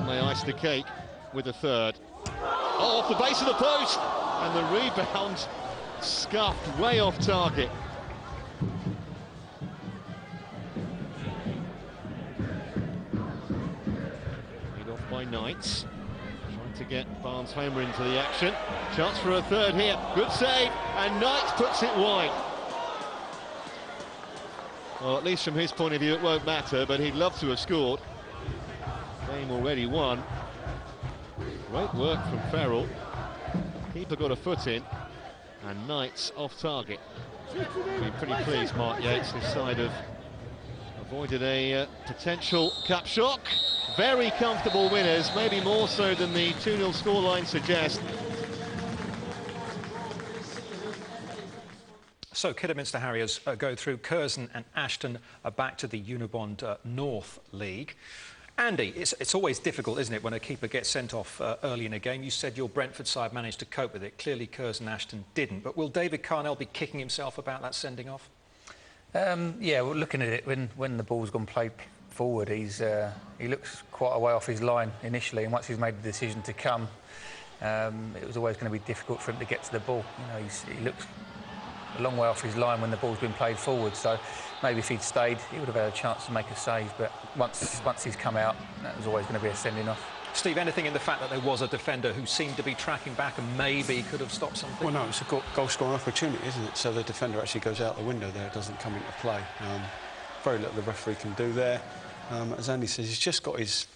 And they ice the cake with a third. Oh, off the base of the post! And the rebound scuffed way off target. Lead off by Knights. Trying to get Barnes-Homer into the action. Chance for a third here. Good save, and Knights puts it wide. Well, at least from his point of view, it won't matter, but he'd love to have scored. Game already won. Great work from Ferrell. Keeper got a foot in, and Knights off target. Been pretty pleased, Mark Yates. This side have avoided a potential cup shock. Very comfortable winners, maybe more so than the 2-0 scoreline suggests. So Kidderminster Harriers go through. Curzon and Ashton are back to the Unibond North League. Andy, it's always difficult, isn't it, when a keeper gets sent off early in a game? You said your Brentford side managed to cope with it. Clearly Curzon and Ashton didn't. But will David Carnell be kicking himself about that sending off? Yeah, well, looking at it, when the ball's gone played forward, he looks quite a way off his line initially, and once he's made the decision to come, it was always going to be difficult for him to get to the ball. You know, he looks a long way off his line when the ball's been played forward, so maybe if he'd stayed he would have had a chance to make a save, but once he's come out, that was always going to be a sending off. Steve, anything in the fact that there was a defender who seemed to be tracking back and maybe could have stopped something? Well, no, it's a goal-scoring opportunity, isn't it? So the defender actually goes out the window there, it doesn't come into play. Very little the referee can do there. As Andy says, he's just got his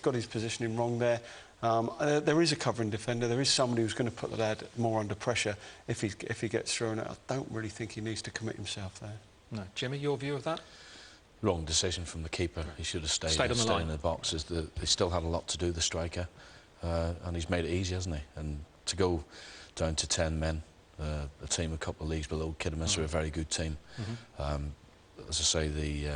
positioning wrong there. There is a covering defender. There is somebody who's going to put the lad more under pressure if he gets through, and I don't really think he needs to commit himself there. No, Jimmy, your view of that? Wrong decision from the keeper. He should have stayed on the line in the box. They still had a lot to do, the striker, and he's made it easy, hasn't he? And to go down to 10 men, a team a couple of leagues below Kidderminster, are a very good team. As I say, the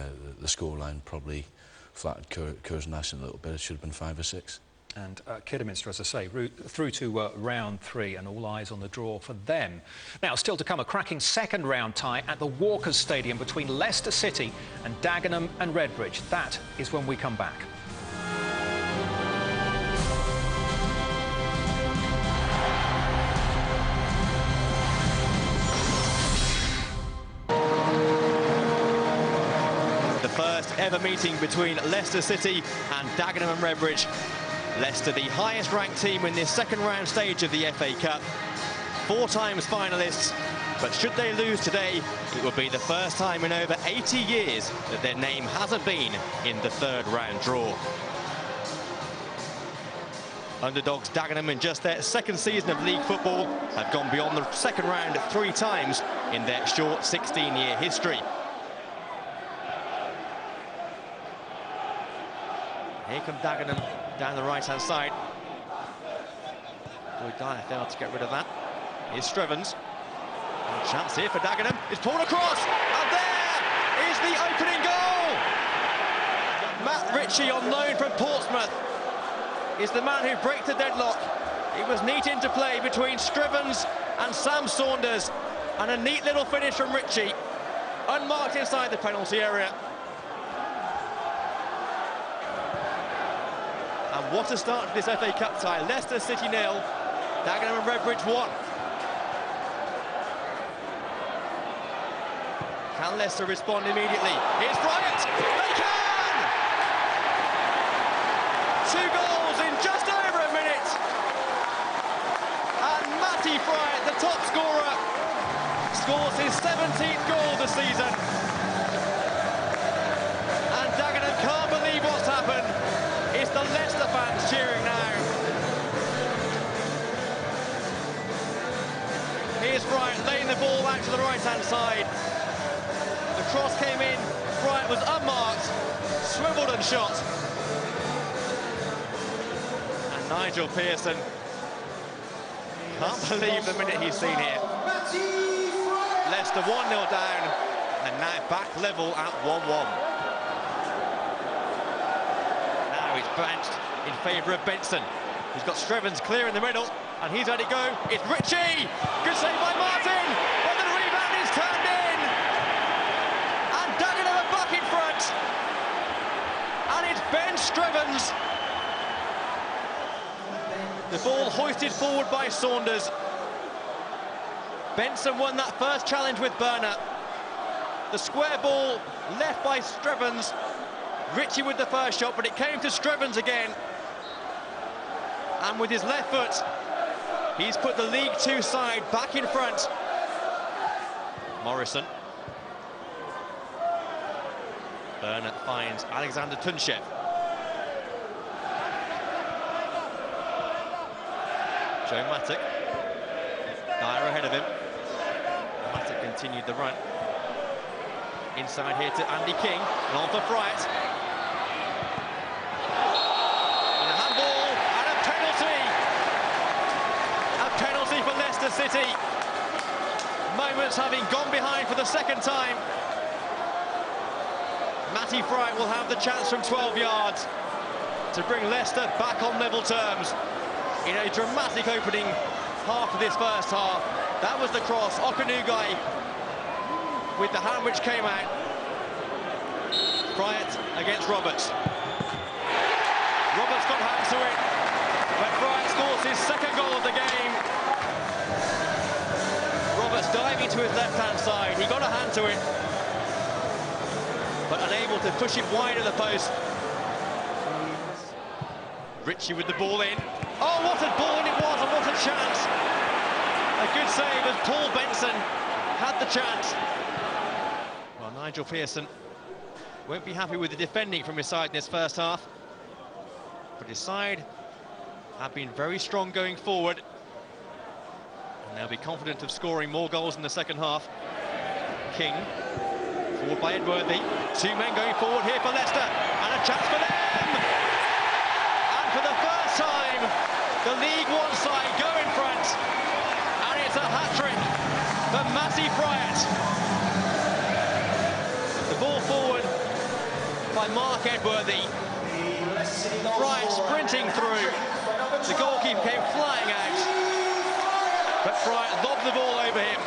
scoreline probably flattered Curzon Ashton a little bit. It should have been 5 or 6. And Kidderminster, as I say, through to round 3, and all eyes on the draw for them. Now, still to come, a cracking second round tie at the Walkers Stadium between Leicester City and Dagenham and Redbridge. That is when we come back. The first ever meeting between Leicester City and Dagenham and Redbridge. Leicester, the highest ranked team in this second round stage of the FA Cup. 4 times finalists, but should they lose today, it will be the first time in over 80 years that their name hasn't been in the third round draw. Underdogs Dagenham, in just their second season of league football, have gone beyond the second round 3 times in their short 16-year history. Here come Dagenham down the right-hand side. Boy, Dyer failed to get rid of that. Here's Strevens. And a chance here for Dagenham. It's pulled across, and there is the opening goal! Matt Ritchie, on loan from Portsmouth, is the man who breaks the deadlock. It was neat interplay between Strevens and Sam Saunders, and a neat little finish from Ritchie, unmarked inside the penalty area. And what a start to this FA Cup tie. Leicester City 0, Dagenham and Redbridge 1. Can Leicester respond immediately? It's Bryant! They can! 2 goals in just over a minute. And Matty Bryant, the top scorer, scores his 17th goal this season. And Dagenham can't believe what's happened. It's the Leicester fans cheering now. Here's Bryant laying the ball out to the right-hand side. The cross came in, Bryant was unmarked, swiveled and shot. And Nigel Pearson can't believe the minute he's seen here. Leicester 1-0 down, and now back level at 1-1. He's benched in favour of Benson. He's got Strevens clear in the middle, and he's let it go. It's Ritchie! Good save by Martin! But the rebound is turned in! And Dagenham are back in front! And it's Ben Strevens The ball hoisted forward by Saunders. Benson won that first challenge with Burner. The square ball left by Strevens. Ritchie with the first shot, but it came to Strevens again. And with his left foot, he's put the League Two side back in front. Morrison. Burner finds Alexander Tunshev. Joe Mattock. Dyer ahead of him. Mattock continued the run. Inside here to Andy King, and on for Fright. And a handball, and a penalty! A penalty for Leicester City. Moments having gone behind for the second time. Matty Fright will have the chance from 12 yards to bring Leicester back on level terms in a dramatic opening half of this first half. That was the cross. Okanugai with the hand which came out. Friat against Roberts. Roberts got hand to it, but Friat scores his second goal of the game. Roberts diving to his left-hand side. He got a hand to it, but unable to push it wide of the post. Ritchie with the ball in. Oh, what a ball it was, and what a chance. A good save as Paul Benson had the chance. Well, Nigel Pearson won't be happy with the defending from his side in this first half, but his side have been very strong going forward, and they'll be confident of scoring more goals in the second half. King, forward by Edworthy. Two men going forward here for Leicester, and a chance for them! And for the first time, the League One side go in front, and it's a hat-trick for Matty Friat. The ball forward by Mark Edworthy. Friat sprinting through. The goalkeeper came flying out, but Friat lobbed the ball over him.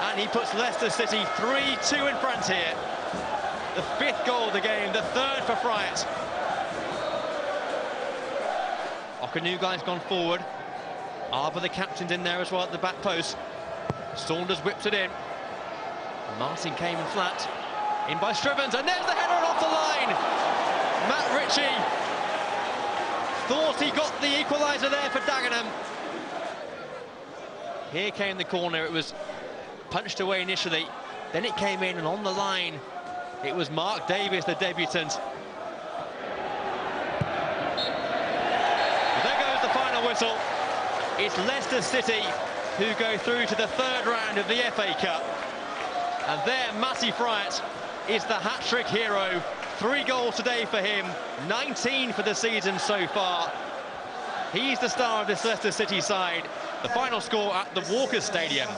And he puts Leicester City 3-2 in front here. The fifth goal of the game, the third for Friat. Okanugai's gone forward. Arbour, the captain's in there as well at the back post. Saunders whips it in. Martin came in flat. In by Strevens, and there's the header off the line. Matt Ritchie thought he got the equaliser there for Dagenham. Here came the corner. It was punched away initially, then it came in, and on the line it was Mark Davies, the debutant. Well, there goes the final whistle. It's Leicester City who go through to the third round of the FA Cup, and there Matty Friat is the hat-trick hero. 3 goals today for him, 19 for the season so far. He's the star of this Leicester City side. The final score at the Walker Stadium: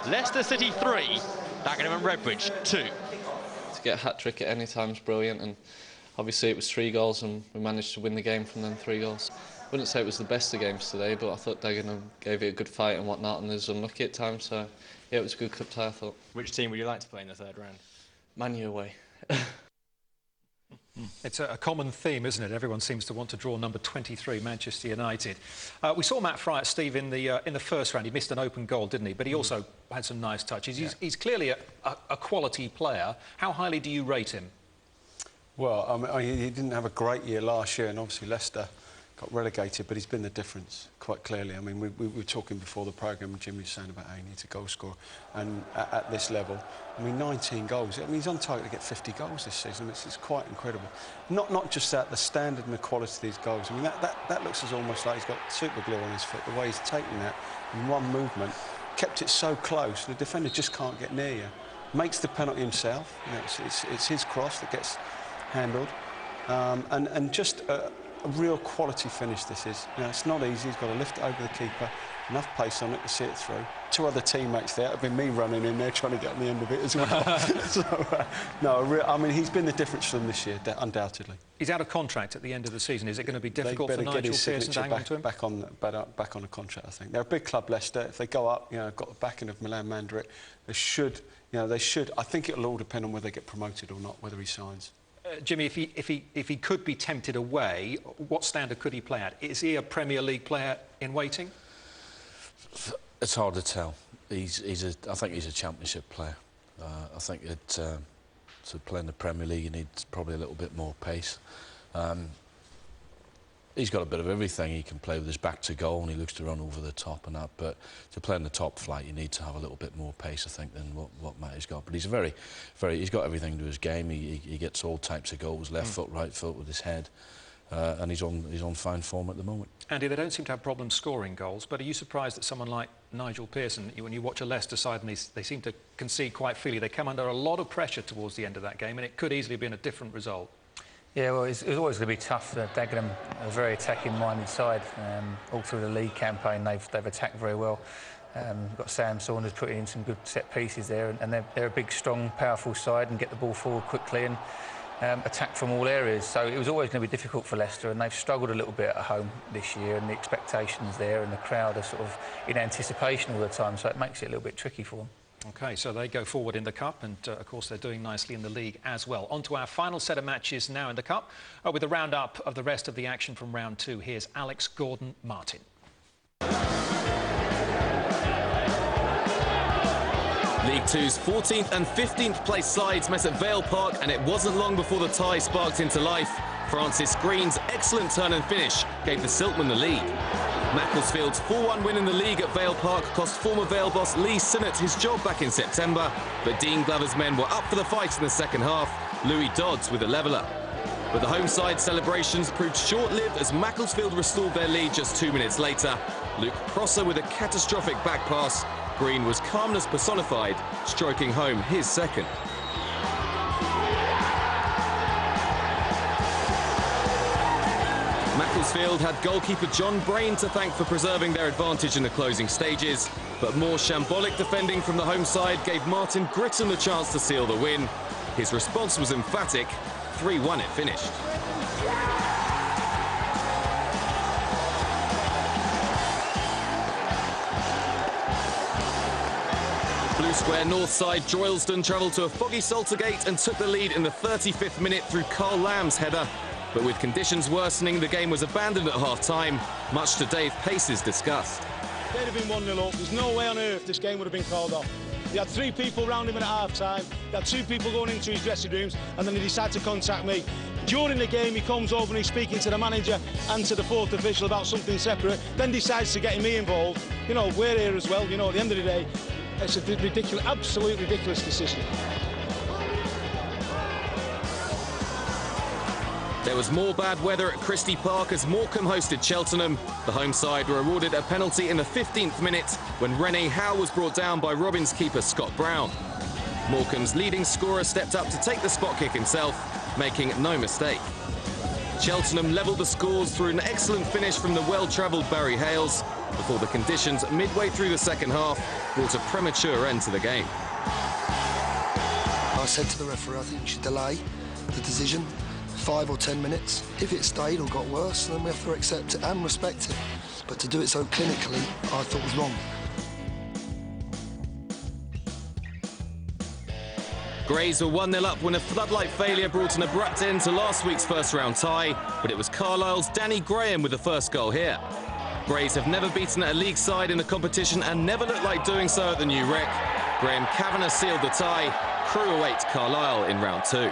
Leicester City 3, Dagenham and Redbridge 2. To get a hat-trick at any time is brilliant, and obviously it was 3 goals and we managed to win the game from them 3 goals. I wouldn't say it was the best of games today, but I thought Dagenham gave it a good fight and whatnot, and was unlucky at times, so yeah, it was a good cup tie, I thought. Which team would you like to play in the third round? Man U away. It's a common theme, isn't it? Everyone seems to want to draw number 23, Manchester United. We saw Matt Friat, Steve, in the first round. He missed an open goal, didn't he? But he also had some nice touches. He's clearly a quality player. How highly do you rate him? Well, I mean, he didn't have a great year last year, and obviously Leicester got relegated, but he's been the difference quite clearly. I mean, we were talking before the programme, Jimmy was saying about how he needs a goal scorer, and at this level, I mean, 19 goals. I mean, he's on target to get 50 goals this season. It's quite incredible. Not just that, the standard and the quality of these goals. I mean, that looks as almost like he's got super glue on his foot, the way he's taken that in one movement, kept it so close, the defender just can't get near you. Makes the penalty himself. You know, it's his cross that gets handled, and just a real quality finish this is. You know, it's not easy. He's got to lift it over the keeper, enough pace on it to see it through. 2 other teammates there. It would have been me running in there trying to get on the end of it as well. So, no, I mean, he's been the difference for them this year, undoubtedly. He's out of contract at the end of the season. Is it going to be difficult for Nigel Pearson to hang on to him? Back on a contract, I think. They're a big club, Leicester. If they go up, you know, got the backing of Milan Mandaric, they should. I think it'll all depend on whether they get promoted or not, whether he signs. Jimmy, if he could be tempted away, what standard could he play at? Is he a Premier League player in waiting? It's hard to tell. I think he's a Championship player. I think to play in the Premier League, you need probably a little bit more pace. He's got a bit of everything. He can play with his back to goal and he looks to run over the top and that, but to play in the top flight you need to have a little bit more pace, I think, than what Matty's got. But he's he's got everything to his game. He gets all types of goals, left foot, right foot, with his head, and he's on fine form at the moment. Andy, they don't seem to have problems scoring goals, but are you surprised that someone like Nigel Pearson, when you watch a Leicester side and they seem to concede quite freely, they come under a lot of pressure towards the end of that game and it could easily have been a different result? Yeah, well, it's always going to be tough. Dagenham are a very attacking-minded side. All through the league campaign, they've attacked very well. We've got Sam Saunders putting in some good set pieces there, and they're a big, strong, powerful side and get the ball forward quickly and attack from all areas. So it was always going to be difficult for Leicester, and they've struggled a little bit at home this year, and the expectations there and the crowd are sort of in anticipation all the time, so it makes it a little bit tricky for them. OK, so they go forward in the Cup, and of course they're doing nicely in the league as well. On to our final set of matches now in the Cup. With a round-up of the rest of the action from round 2, here's Alex Gordon-Martin. League Two's 14th and 15th place sides met at Vale Park, and it wasn't long before the tie sparked into life. Francis Green's excellent turn and finish gave the Silkmen the lead. Macclesfield's 4-1 win in the league at Vale Park cost former Vale boss Lee Sinnott his job back in September, but Dean Glover's men were up for the fight in the second half, Louis Dodds with a leveller. But the home side celebrations proved short-lived as Macclesfield restored their lead just 2 minutes later. Luke Prosser with a catastrophic back pass. Green was calmness personified, stroking home his second. Macclesfield had goalkeeper John Brain to thank for preserving their advantage in the closing stages, but more shambolic defending from the home side gave Martin Gritton the chance to seal the win. His response was emphatic. 3-1 it finished. Blue Square North side Droylsden travelled to a foggy Saltergate and took the lead in the 35th minute through Carl Lamb's header. But with conditions worsening, the game was abandoned at half-time, much to Dave Pace's disgust. They'd have been 1-0 up. There's no way on earth this game would have been called off. They had 3 people round him at half-time, they had 2 people going into his dressing rooms, and then he decided to contact me. During the game, he comes over and he's speaking to the manager and to the 4th official about something separate, then decides to get me involved. You know, we're here as well, you know, at the end of the day, it's a ridiculous, absolutely ridiculous decision. There was more bad weather at Christie Park as Morecambe hosted Cheltenham. The home side were awarded a penalty in the 15th minute when Rene Howe was brought down by Robins keeper Scott Brown. Morecambe's leading scorer stepped up to take the spot kick himself, making no mistake. Cheltenham levelled the scores through an excellent finish from the well-travelled Barry Hales before the conditions midway through the second half brought a premature end to the game. I said to the referee, I think you should delay the decision 5 or 10 minutes. If it stayed or got worse, then we have to accept it and respect it. But to do it so clinically, I thought was wrong. Grays were 1-0 up when a floodlight failure brought an abrupt end to last week's first-round tie, but it was Carlisle's Danny Graham with the first goal here. Grays have never beaten a league side in the competition and never looked like doing so at the New Rec. Graham Kavanagh sealed the tie. Crewe awaits Carlisle in round 2.